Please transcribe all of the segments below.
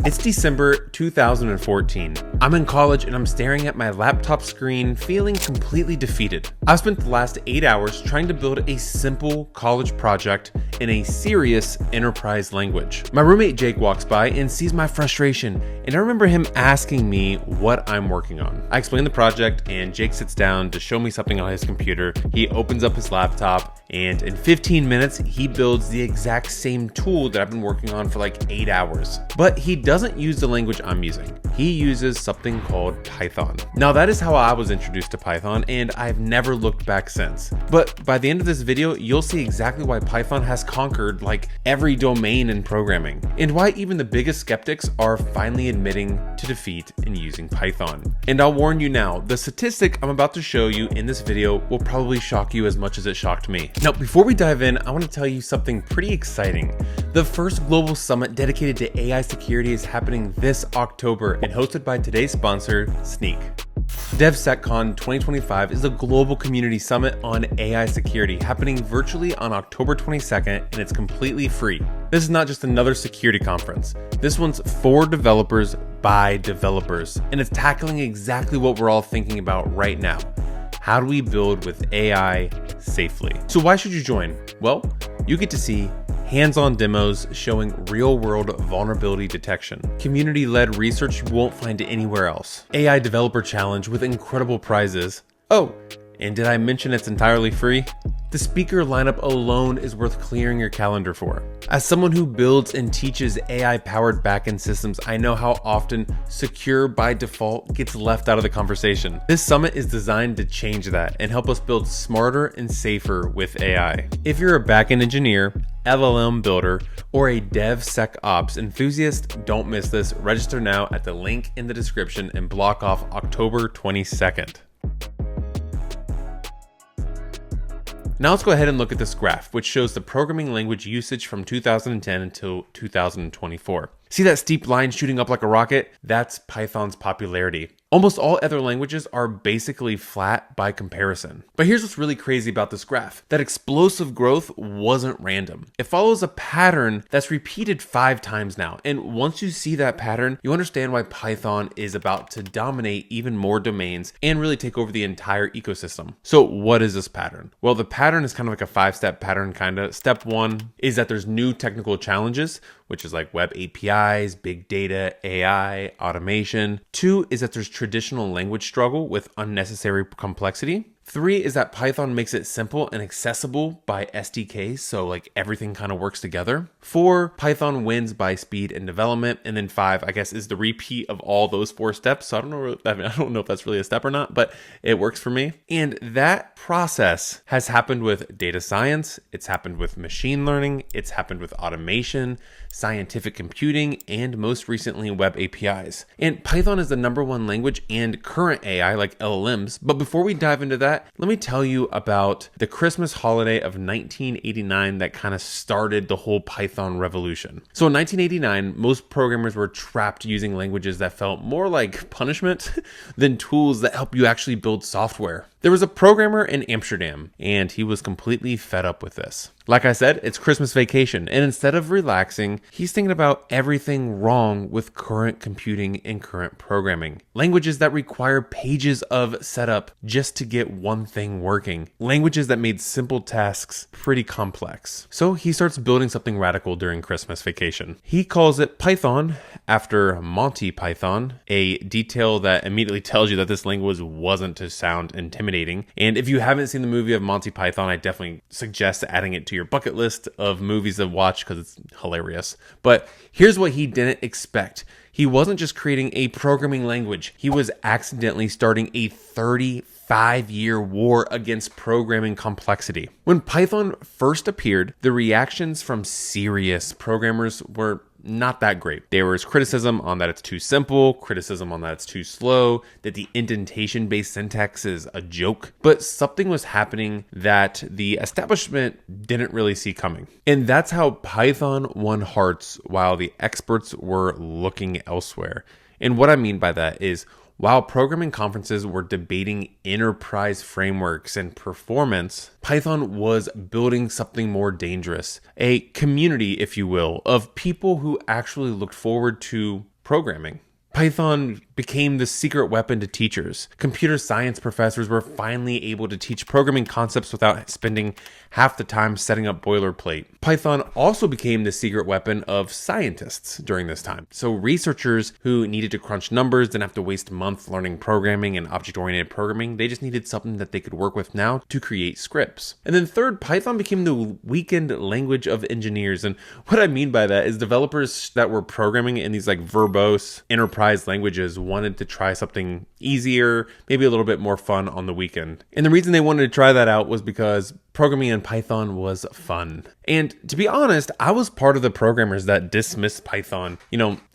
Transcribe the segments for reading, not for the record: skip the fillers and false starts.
It's December 2014. I'm in college and I'm staring at my laptop screen feeling completely defeated. I've spent the last 8 hours trying to build a simple college project in a serious enterprise language. My roommate Jake walks by and sees my frustration, and I remember him asking me what I'm working on. I explain the project and Jake sits down to show me something on his computer. He opens up his laptop and in 15 minutes, he builds the exact same tool that I've been working on for like 8 hours. But he doesn't use the language I'm using. He uses something called Python. Now that is how I was introduced to Python, and I've never looked back since. But by the end of this video, you'll see exactly why Python has conquered like every domain in programming, and why even the biggest skeptics are finally admitting to defeat in using Python. And I'll warn you now, the statistic I'm about to show you in this video will probably shock you as much as it shocked me. Now, before we dive in, I want to tell you something pretty exciting. The first global summit dedicated to AI security is happening this October and hosted by today's sponsor, Sneak. DevSecCon 2025 is a global community summit on AI security happening virtually on October 22nd, and it's completely free. This is not just another security conference. This one's for developers by developers, and it's tackling exactly what we're all thinking about right now. How do we build with AI safely? So why should you join? Well, you get to see hands-on demos showing real-world vulnerability detection, community-led research you won't find anywhere else, AI developer challenge with incredible prizes. Oh, and did I mention it's entirely free? The speaker lineup alone is worth clearing your calendar for. As someone who builds and teaches AI-powered backend systems, I know how often secure by default gets left out of the conversation. This summit is designed to change that and help us build smarter and safer with AI. If you're a backend engineer, LLM builder, or a DevSecOps enthusiast, don't miss this. Register now at the link in the description and block off October 22nd. Now let's go ahead and look at this graph, which shows the programming language usage from 2010 until 2024. See that steep line shooting up like a rocket? That's Python's popularity. Almost all other languages are basically flat by comparison. But here's what's really crazy about this graph. That explosive growth wasn't random. It follows a pattern that's repeated 5 times now. And once you see that pattern, you understand why Python is about to dominate even more domains and really take over the entire ecosystem. So what is this pattern? Well, the pattern is kind of like a 5-step pattern kinda. Step 1 is that there's new technical challenges, which is like web APIs, big data, AI, automation. 2 is that there's traditional language struggle with unnecessary complexity. 3 is that Python makes it simple and accessible by SDKs, so like everything kind of works together. 4, Python wins by speed and development. And then 5, I guess, is the repeat of all those 4 steps. So I don't know if that's really a step or not, but it works for me. And that process has happened with data science, it's happened with machine learning, it's happened with automation, scientific computing, and most recently web APIs. And Python is the #1 language and current AI like LLMs. But before we dive into that, let me tell you about the Christmas holiday of 1989 that kind of started the whole Python revolution. So in 1989, most programmers were trapped using languages that felt more like punishment than tools that help you actually build software. There was a programmer in Amsterdam, and he was completely fed up with this. Like I said, it's Christmas vacation, and instead of relaxing, he's thinking about everything wrong with current computing and current programming. Languages that require pages of setup just to get one thing working. Languages that made simple tasks pretty complex. So he starts building something radical during Christmas vacation. He calls it Python, after Monty Python, a detail that immediately tells you that this language wasn't to sound intimidating. And if you haven't seen the movie of Monty Python, I definitely suggest adding it to your bucket list of movies to watch because it's hilarious. But here's what he didn't expect. He wasn't just creating a programming language. He was accidentally starting a 35-year war against programming complexity. When Python first appeared, the reactions from serious programmers were not that great. There was criticism on that it's too simple, criticism on that it's too slow, that the indentation-based syntax is a joke. But something was happening that the establishment didn't really see coming. And that's how Python won hearts while the experts were looking elsewhere. And what I mean by that is, while programming conferences were debating enterprise frameworks and performance, Python was building something more dangerous. A community, if you will, of people who actually looked forward to programming. Python became the secret weapon to teachers. Computer science professors were finally able to teach programming concepts without spending half the time setting up boilerplate. Python also became the secret weapon of scientists during this time. So researchers who needed to crunch numbers didn't have to waste months learning programming and object-oriented programming. They just needed something that they could work with now to create scripts. And then third, Python became the weekend language of engineers. And what I mean by that is developers that were programming in these like verbose enterprise languages wanted to try something easier, maybe a little bit more fun on the weekend. And the reason they wanted to try that out was because programming in Python was fun. And to be honest, I was part of the programmers that dismissed Python,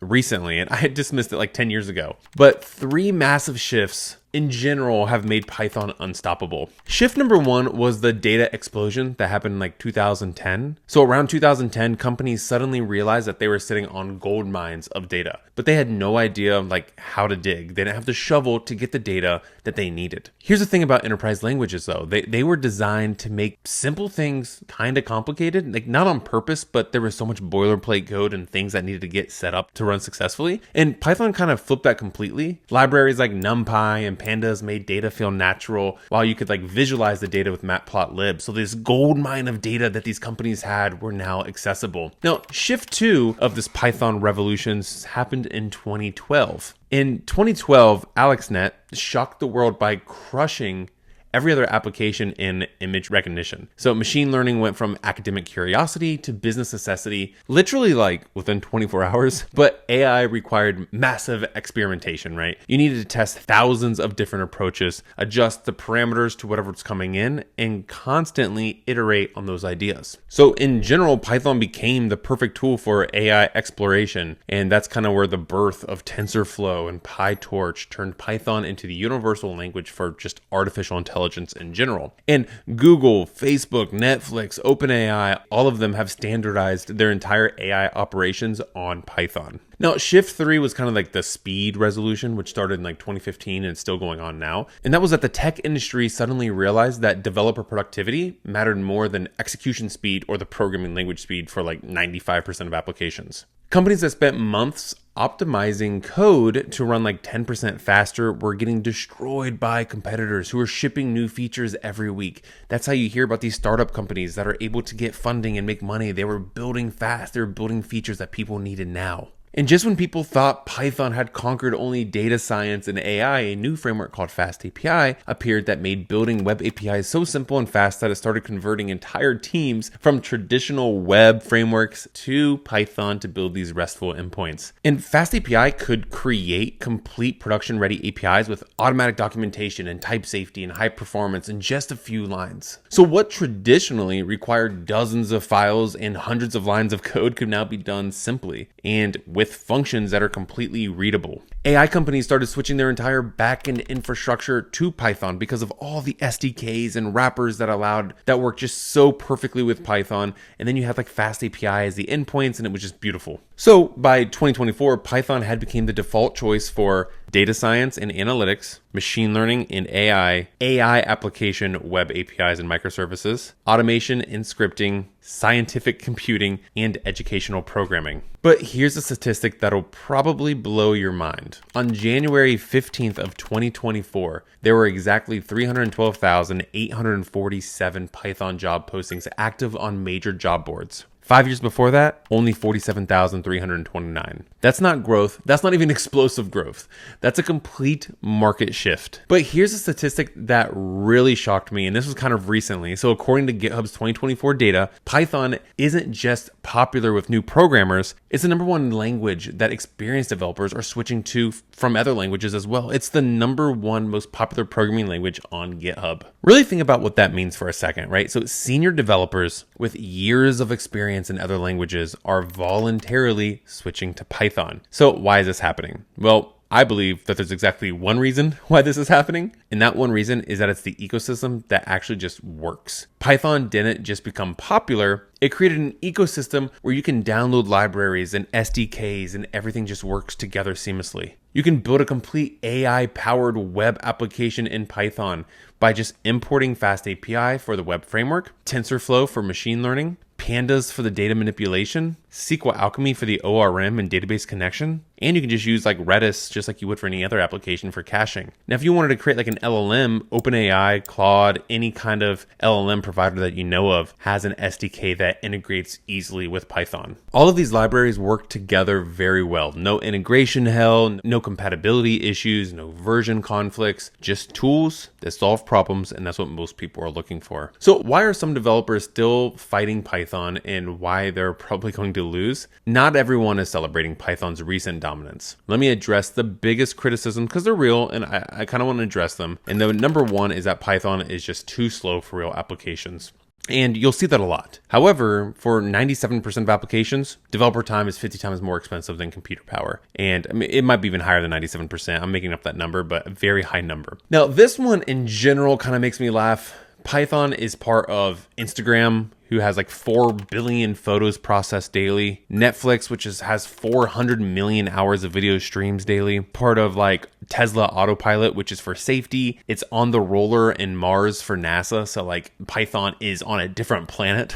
recently, and I had dismissed it like 10 years ago. But 3 massive shifts in general have made Python unstoppable. Shift number 1 was the data explosion that happened in like 2010. So around 2010, companies suddenly realized that they were sitting on gold mines of data, but they had no idea like how to dig. They didn't have the shovel to get the data that they needed. Here's the thing about enterprise languages though. They were designed to make simple things kind of complicated, like not on purpose, but there was so much boilerplate code and things that needed to get set up to run successfully. And Python kind of flipped that completely. Libraries like NumPy and Pandas made data feel natural, while you could like visualize the data with matplotlib. So this gold mine of data that these companies had were now accessible. Now, shift 2 of this Python revolution happened in 2012. In 2012, AlexNet shocked the world by crushing every other application in image recognition. So machine learning went from academic curiosity to business necessity, literally like within 24 hours. But AI required massive experimentation, right? You needed to test thousands of different approaches, adjust the parameters to whatever's coming in, and constantly iterate on those ideas. So in general, Python became the perfect tool for AI exploration. And that's kind of where the birth of TensorFlow and PyTorch turned Python into the universal language for just artificial intelligence in general. And Google, Facebook, Netflix, OpenAI, all of them have standardized their entire AI operations on Python. Now, shift 3 was kind of like the speed resolution, which started in like 2015 and it's still going on now. And that was that the tech industry suddenly realized that developer productivity mattered more than execution speed or the programming language speed for like 95% of applications. Companies that spent months optimizing code to run like 10% faster were getting destroyed by competitors who are shipping new features every week. That's how you hear about these startup companies that are able to get funding and make money. They were building fast. They were building features that people needed now. And just when people thought Python had conquered only data science and AI, a new framework called FastAPI appeared that made building web APIs so simple and fast that it started converting entire teams from traditional web frameworks to Python to build these RESTful endpoints. And FastAPI could create complete production-ready APIs with automatic documentation and type safety and high performance in just a few lines. So what traditionally required dozens of files and hundreds of lines of code could now be done simply and with functions that are completely readable. AI companies started switching their entire backend infrastructure to Python because of all the SDKs and wrappers that work just so perfectly with Python. And then you have like FastAPI as the endpoints, and it was just beautiful. So by 2024, Python had become the default choice for data science and analytics, machine learning and AI application web APIs and microservices, automation and scripting, scientific computing, and educational programming. But here's a statistic that'll probably blow your mind. On January 15th of 2024, there were exactly 312,847 Python job postings active on major job boards. 5 years before that, only 47,329. That's not growth. That's not even explosive growth. That's a complete market shift. But here's a statistic that really shocked me, and this was kind of recently. So according to GitHub's 2024 data, Python isn't just popular with new programmers. It's the number 1 language that experienced developers are switching to from other languages as well. It's the number 1 most popular programming language on GitHub. Really think about what that means for a second, right? So senior developers with years of experience in other languages are voluntarily switching to Python. So why is this happening? Well, I believe that there's exactly one reason why this is happening, and that one reason is that it's the ecosystem that actually just works. Python didn't just become popular, it created an ecosystem where you can download libraries and SDKs and everything just works together seamlessly. You can build a complete AI-powered web application in Python by just importing FastAPI for the web framework, TensorFlow for machine learning, pandas for the data manipulation, SQL Alchemy for the ORM and database connection, and you can just use like Redis just like you would for any other application for caching. Now, if you wanted to create like an LLM, OpenAI, Claude, any kind of LLM provider that you know of has an SDK that integrates easily with Python. All of these libraries work together very well. No integration hell, no compatibility issues, no version conflicts, just tools that solve problems, and that's what most people are looking for. So why are some developers still fighting Python and why they're probably going to lose? Not everyone is celebrating Python's recent dominance. Let me address the biggest criticism because they're real and I kind of want to address them. And the number one is that Python is just too slow for real applications. And you'll see that a lot. However, for 97% of applications, developer time is 50 times more expensive than computer power. And I mean, it might be even higher than 97%. I'm making up that number, but a very high number. Now, this one in general kind of makes me laugh. Python is part of Instagram, who has like 4 billion photos processed daily. Netflix, which has 400 million hours of video streams daily. Part of like Tesla Autopilot, which is for safety. It's on the roller in Mars for NASA. So like Python is on a different planet.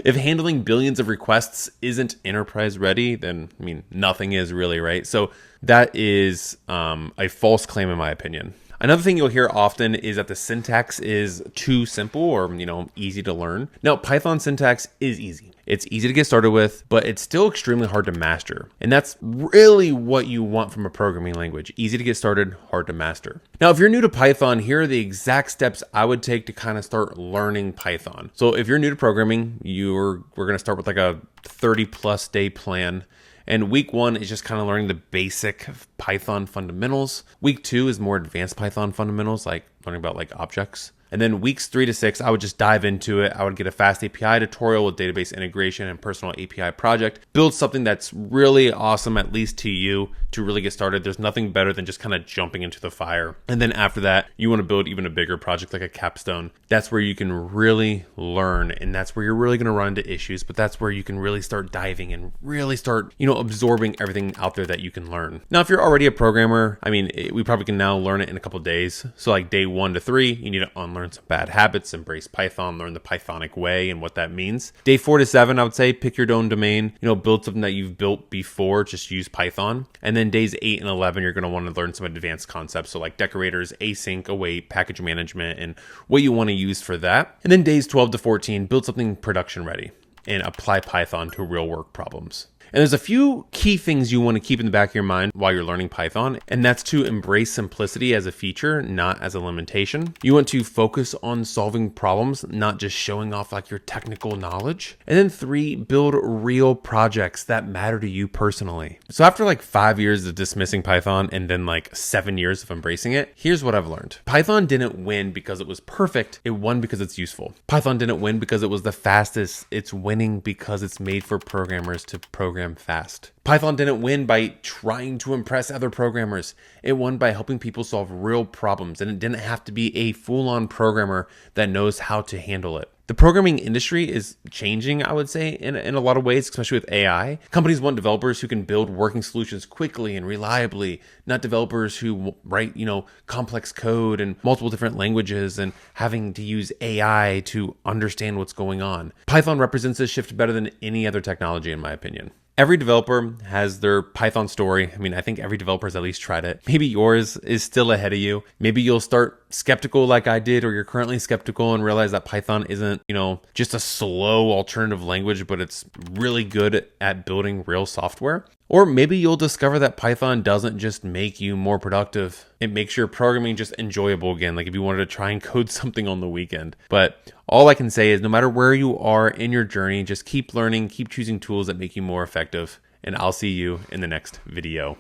If handling billions of requests isn't enterprise ready, then I mean, nothing is really, right? So that is a false claim in my opinion. Another thing you'll hear often is that the syntax is too simple or, easy to learn. Now, Python syntax is easy. It's easy to get started with, but it's still extremely hard to master. And that's really what you want from a programming language. Easy to get started, hard to master. Now, if you're new to Python, here are the exact steps I would take to kind of start learning Python. So if you're new to programming, we're going to start with like a 30+ day plan. And week 1 is just kind of learning the basic Python fundamentals. Week 2 is more advanced Python fundamentals, like learning about like objects. And then weeks 3 to 6, I would just dive into it. I would get a fast API tutorial with database integration and personal API project. Build something that's really awesome, at least to you, to really get started. There's nothing better than just kind of jumping into the fire. And then after that, you want to build even a bigger project like a capstone. That's where you can really learn, and that's where you're really going to run into issues, but that's where you can really start diving and really start, absorbing everything out there that you can learn. Now, if you're already a programmer, we probably can now learn it in a couple days. So like day 1 to 3, you need to unlearn some bad habits, embrace Python, learn the Pythonic way and what that means. Day 4 to 7, I would say pick your own domain, build something that you've built before, just use Python. And then days 8 and 11, you're going to want to learn some advanced concepts. So like decorators, async, await, package management, and what you want to use for that. And then days 12 to 14, build something production ready and apply Python to real work problems. And there's a few key things you want to keep in the back of your mind while you're learning Python, and that's to embrace simplicity as a feature, not as a limitation. You want to focus on solving problems, not just showing off like your technical knowledge. And then 3, build real projects that matter to you personally. So after like 5 years of dismissing Python and then like 7 years of embracing it, here's what I've learned. Python didn't win because it was perfect. It won because it's useful. Python didn't win because it was the fastest. It's winning because it's made for programmers to program fast. Python didn't win by trying to impress other programmers. It won by helping people solve real problems, and it didn't have to be a full-on programmer that knows how to handle it. The programming industry is changing, I would say, in a lot of ways, especially with AI. Companies want developers who can build working solutions quickly and reliably, not developers who write, complex code in multiple different languages and having to use AI to understand what's going on. Python represents this shift better than any other technology, in my opinion. Every developer has their Python story. I think every developer has at least tried it. Maybe yours is still ahead of you. Maybe you'll start skeptical like I did, or you're currently skeptical and realize that Python isn't, just a slow alternative language, but it's really good at building real software. Or maybe you'll discover that Python doesn't just make you more productive. It makes your programming just enjoyable again, like if you wanted to try and code something on the weekend. But all I can say is no matter where you are in your journey, just keep learning, keep choosing tools that make you more effective, and I'll see you in the next video.